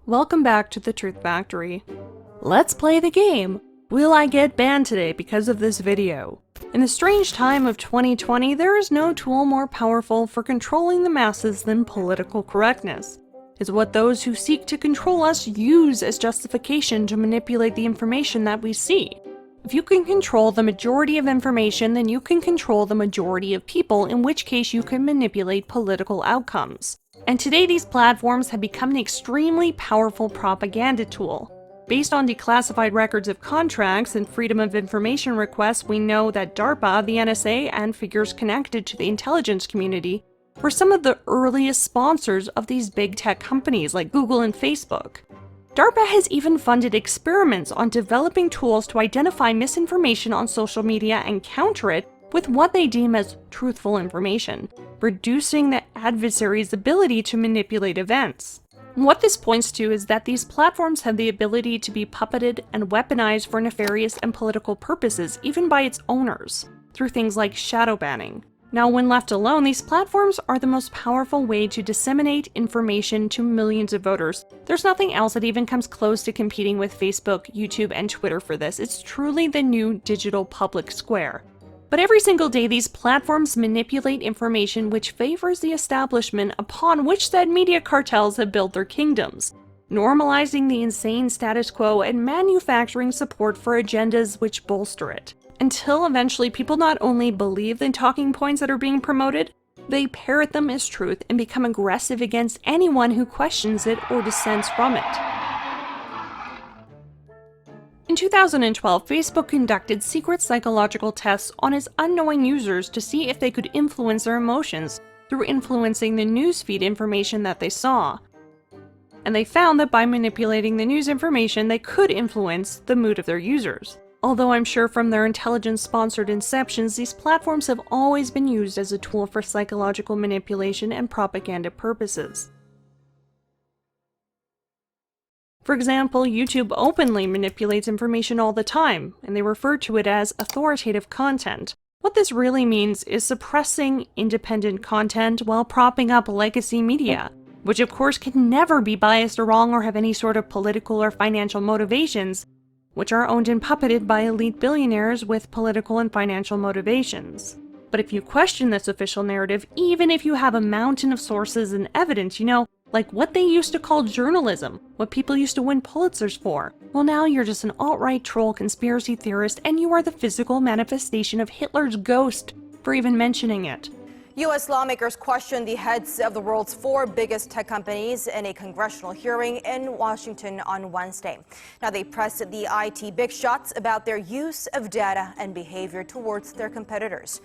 Welcome back to the Truth Factory. Let's play the game! Will I get banned today because of this video? In the strange time of 2020, there is no tool more powerful for controlling the masses than political correctness. It's what those who seek to control us use as justification to manipulate the information that we see. If you can control the majority of information, then you can control the majority of people, in which case you can manipulate political outcomes. And today these platforms have become an extremely powerful propaganda tool. Based on declassified records of contracts and freedom of information requests, we know that DARPA, the NSA, and figures connected to the intelligence community were some of the earliest sponsors of these big tech companies like Google and Facebook. DARPA has even funded experiments on developing tools to identify misinformation on social media and counter it with what they deem as truthful information, reducing the adversary's ability to manipulate events. What this points to is that these platforms have the ability to be puppeted and weaponized for nefarious and political purposes, even by its owners, through things like shadow banning. Now, when left alone, these platforms are the most powerful way to disseminate information to millions of voters. There's nothing else that even comes close to competing with Facebook, YouTube, and Twitter for this. It's truly the new digital public square. But every single day, these platforms manipulate information which favors the establishment upon which said media cartels have built their kingdoms, normalizing the insane status quo and manufacturing support for agendas which bolster it. Until eventually people not only believe the talking points that are being promoted, they parrot them as truth and become aggressive against anyone who questions it or dissents from it. In 2012, Facebook conducted secret psychological tests on its unknowing users to see if they could influence their emotions through influencing the newsfeed information that they saw. And they found that by manipulating the news information, they could influence the mood of their users. Although I'm sure from their intelligence-sponsored inceptions, these platforms have always been used as a tool for psychological manipulation and propaganda purposes. For example, YouTube openly manipulates information all the time, and they refer to it as authoritative content. What this really means is suppressing independent content while propping up legacy media, which of course can never be biased or wrong or have any sort of political or financial motivations, which are owned and puppeted by elite billionaires with political and financial motivations. But if you question this official narrative, even if you have a mountain of sources and evidence, like what they used to call journalism, what people used to win Pulitzers for, well, now you're just an alt-right troll conspiracy theorist, and you are the physical manifestation of Hitler's ghost for even mentioning it. U.S. lawmakers questioned the heads of the world's 4 biggest tech companies in a congressional hearing in Washington on Wednesday. Now, they pressed the IT big shots about their use of data and behavior towards their competitors.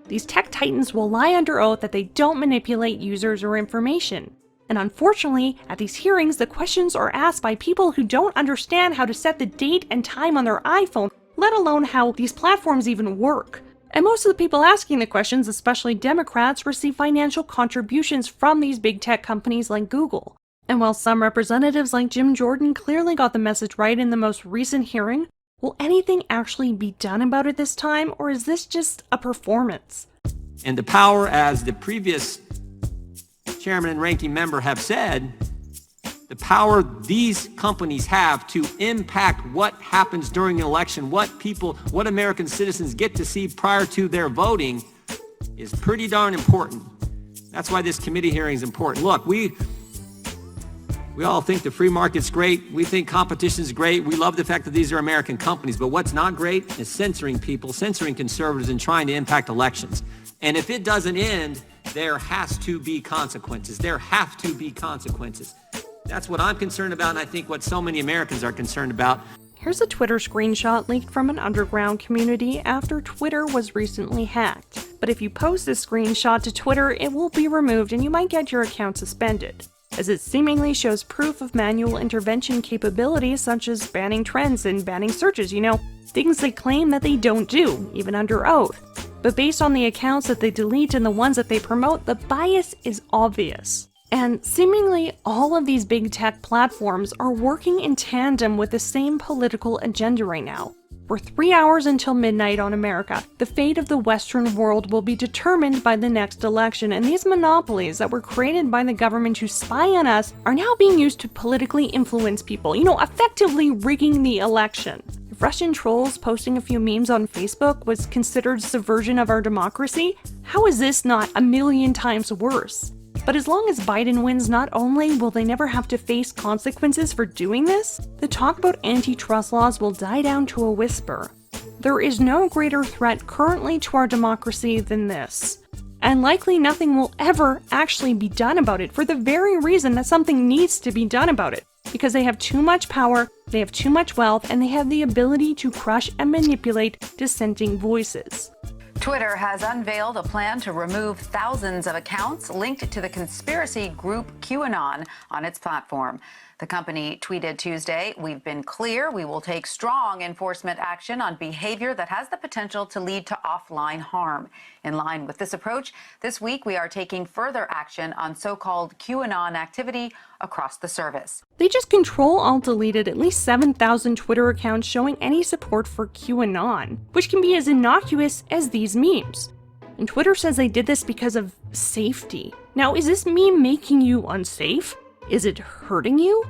These tech titans will lie under oath that they don't manipulate users or information. And unfortunately, at these hearings, the questions are asked by people who don't understand how to set the date and time on their iPhone, let alone how these platforms even work. And most of the people asking the questions, especially Democrats, receive financial contributions from these big tech companies like Google. And while some representatives like Jim Jordan clearly got the message right in the most recent hearing, will anything actually be done about it this time, or is this just a performance? And the power, as the previous chairman and ranking member have said, the power these companies have to impact what happens during an election, what American citizens get to see prior to their voting is pretty darn important. That's why this committee hearing is important. Look, we all think the free market's great. We think competition's great. We love the fact that these are American companies. But what's not great is censoring people, censoring conservatives, and trying to impact elections. And if it doesn't end, there has to be consequences. There have to be consequences. That's what I'm concerned about, and I think what so many Americans are concerned about. Here's a Twitter screenshot leaked from an underground community after Twitter was recently hacked. But if you post this screenshot to Twitter, it will be removed and you might get your account suspended, as it seemingly shows proof of manual intervention capabilities such as banning trends and banning searches, things they claim that they don't do, even under oath. But based on the accounts that they delete and the ones that they promote, the bias is obvious. And seemingly all of these big tech platforms are working in tandem with the same political agenda right now. For 3 hours until midnight on America, the fate of the Western world will be determined by the next election, and these monopolies that were created by the government to spy on us are now being used to politically influence people, effectively rigging the election. If Russian trolls posting a few memes on Facebook was considered subversion of our democracy, how is this not a million times worse? But as long as Biden wins, not only will they never have to face consequences for doing this, the talk about antitrust laws will die down to a whisper. There is no greater threat currently to our democracy than this. And likely nothing will ever actually be done about it for the very reason that something needs to be done about it. Because they have too much power, they have too much wealth, and they have the ability to crush and manipulate dissenting voices. Twitter has unveiled a plan to remove thousands of accounts linked to the conspiracy group QAnon on its platform. The company tweeted Tuesday, "We've been clear we will take strong enforcement action on behavior that has the potential to lead to offline harm." In line with this approach, this week we are taking further action on so-called QAnon activity across the service. They just Control-Alt-deleted at least 7,000 Twitter accounts showing any support for QAnon, which can be as innocuous as these memes. And Twitter says they did this because of safety. Now, is this meme making you unsafe? Is it hurting you?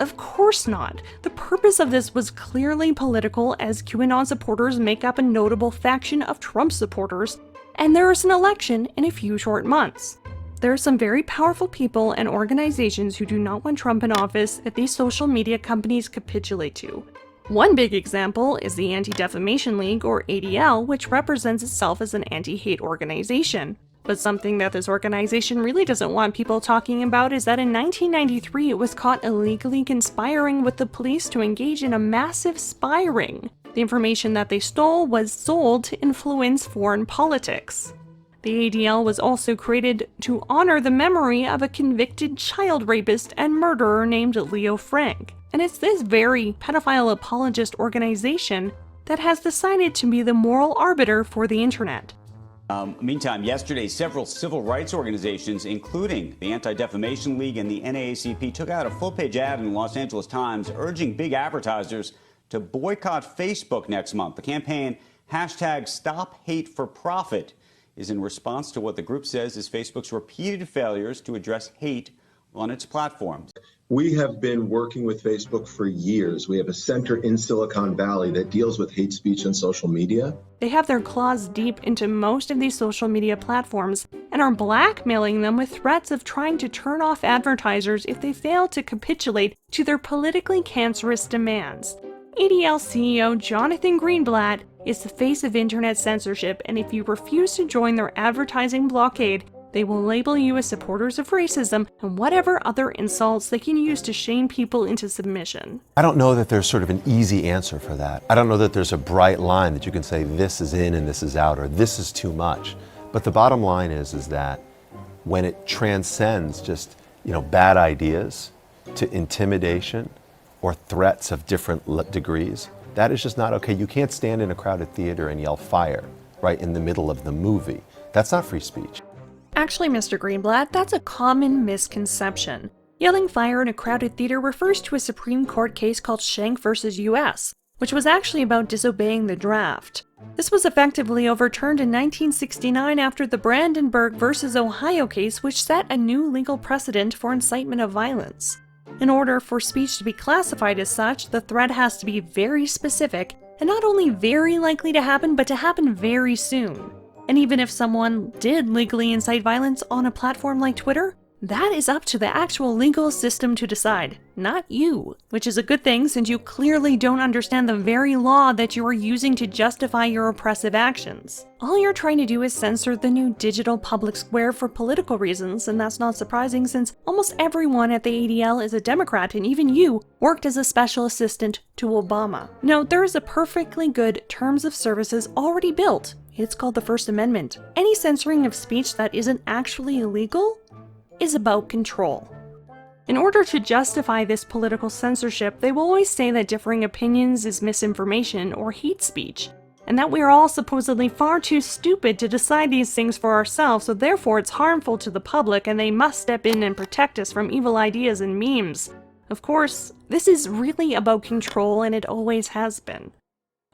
Of course not. The purpose of this was clearly political, as QAnon supporters make up a notable faction of Trump supporters, and there is an election in a few short months. There are some very powerful people and organizations who do not want Trump in office that these social media companies capitulate to. One big example is the Anti-Defamation League, or ADL, which represents itself as an anti-hate organization. But something that this organization really doesn't want people talking about is that in 1993 it was caught illegally conspiring with the police to engage in a massive spy ring. The information that they stole was sold to influence foreign politics. The ADL was also created to honor the memory of a convicted child rapist and murderer named Leo Frank. And it's this very pedophile apologist organization that has decided to be the moral arbiter for the internet. Meantime, yesterday, several civil rights organizations, including the Anti-Defamation League and the NAACP, took out a full-page ad in the Los Angeles Times urging big advertisers to boycott Facebook next month. The campaign, #StopHateForProfit, is in response to what the group says is Facebook's repeated failures to address hate on its platforms. We have been working with Facebook for years. We have a center in Silicon Valley that deals with hate speech on social media. They have their claws deep into most of these social media platforms and are blackmailing them with threats of trying to turn off advertisers if they fail to capitulate to their politically cancerous demands. ADL CEO Jonathan Greenblatt is the face of internet censorship, and if you refuse to join their advertising blockade, they will label you as supporters of racism and whatever other insults they can use to shame people into submission. I don't know that there's sort of an easy answer for that. I don't know that there's a bright line that you can say this is in and this is out, or this is too much. But the bottom line is that when it transcends just, bad ideas to intimidation or threats of different degrees, that is just not okay. You can't stand in a crowded theater and yell fire right in the middle of the movie. That's not free speech. Actually, Mr. Greenblatt, that's a common misconception. Yelling fire in a crowded theater refers to a Supreme Court case called Schenck v. U.S., which was actually about disobeying the draft. This was effectively overturned in 1969 after the Brandenburg v. Ohio case, which set a new legal precedent for incitement of violence. In order for speech to be classified as such, the threat has to be very specific, and not only very likely to happen, but to happen very soon. And even if someone did legally incite violence on a platform like Twitter, that is up to the actual legal system to decide, not you. Which is a good thing, since you clearly don't understand the very law that you are using to justify your oppressive actions. All you're trying to do is censor the new digital public square for political reasons, and that's not surprising since almost everyone at the ADL is a Democrat, and even you worked as a special assistant to Obama. Now, there is a perfectly good terms of services already built. It's called the First Amendment. Any censoring of speech that isn't actually illegal is about control. In order to justify this political censorship, they will always say that differing opinions is misinformation or hate speech, and that we are all supposedly far too stupid to decide these things for ourselves, so therefore it's harmful to the public and they must step in and protect us from evil ideas and memes. Of course, this is really about control, and it always has been.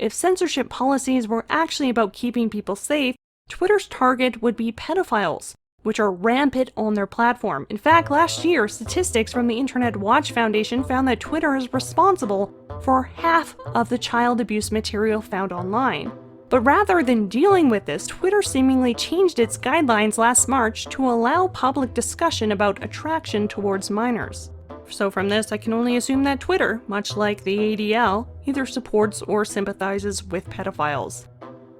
If censorship policies were actually about keeping people safe, Twitter's target would be pedophiles, which are rampant on their platform. In fact, last year, statistics from the Internet Watch Foundation found that Twitter is responsible for half of the child abuse material found online. But rather than dealing with this, Twitter seemingly changed its guidelines last March to allow public discussion about attraction towards minors. So from this, I can only assume that Twitter, much like the ADL, either supports or sympathizes with pedophiles.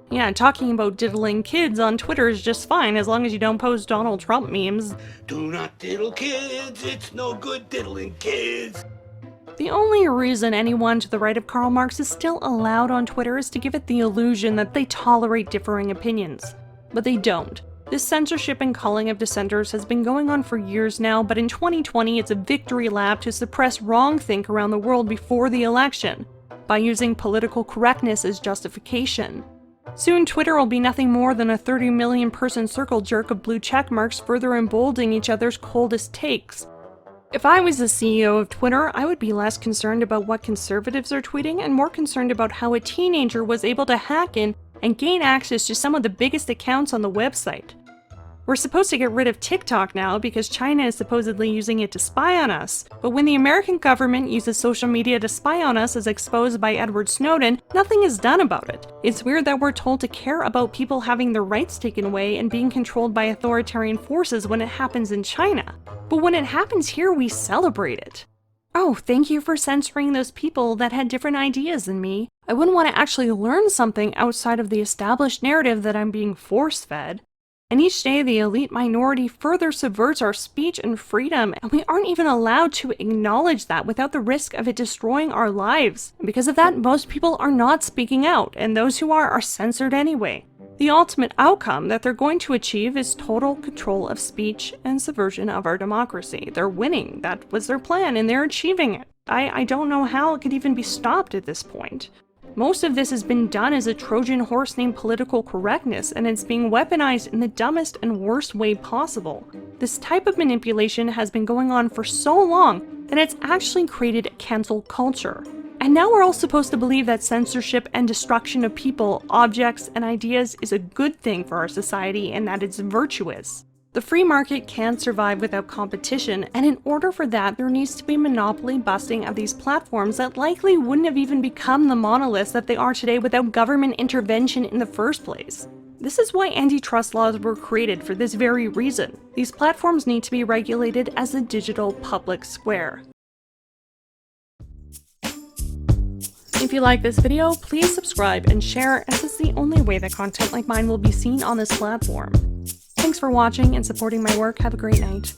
Yeah, talking about diddling kids on Twitter is just fine as long as you don't post Donald Trump memes. Do not diddle kids, it's no good diddling kids. The only reason anyone to the right of Karl Marx is still allowed on Twitter is to give it the illusion that they tolerate differing opinions. But they don't. This censorship and culling of dissenters has been going on for years now, but in 2020 it's a victory lap to suppress wrongthink around the world before the election, by using political correctness as justification. Soon Twitter will be nothing more than a 30 million person circle jerk of blue checkmarks further emboldening each other's coldest takes. If I was the CEO of Twitter, I would be less concerned about what conservatives are tweeting and more concerned about how a teenager was able to hack in and gain access to some of the biggest accounts on the website. We're supposed to get rid of TikTok now because China is supposedly using it to spy on us, but when the American government uses social media to spy on us as exposed by Edward Snowden, nothing is done about it. It's weird that we're told to care about people having their rights taken away and being controlled by authoritarian forces when it happens in China. But when it happens here, we celebrate it. Oh, thank you for censoring those people that had different ideas than me. I wouldn't want to actually learn something outside of the established narrative that I'm being force-fed. And each day the elite minority further subverts our speech and freedom, and we aren't even allowed to acknowledge that without the risk of it destroying our lives. And because of that, most people are not speaking out, and those who are censored anyway. The ultimate outcome that they're going to achieve is total control of speech and subversion of our democracy. They're winning. That was their plan, and they're achieving it. I don't know how it could even be stopped at this point. Most of this has been done as a Trojan horse named political correctness, and it's being weaponized in the dumbest and worst way possible. This type of manipulation has been going on for so long that it's actually created a cancel culture. And now we're all supposed to believe that censorship and destruction of people, objects, and ideas is a good thing for our society and that it's virtuous. The free market can't survive without competition, and in order for that, there needs to be monopoly busting of these platforms that likely wouldn't have even become the monoliths that they are today without government intervention in the first place. This is why antitrust laws were created for this very reason. These platforms need to be regulated as a digital public square. If you like this video, please subscribe and share, as it's the only way that content like mine will be seen on this platform. Thanks for watching and supporting my work. Have a great night.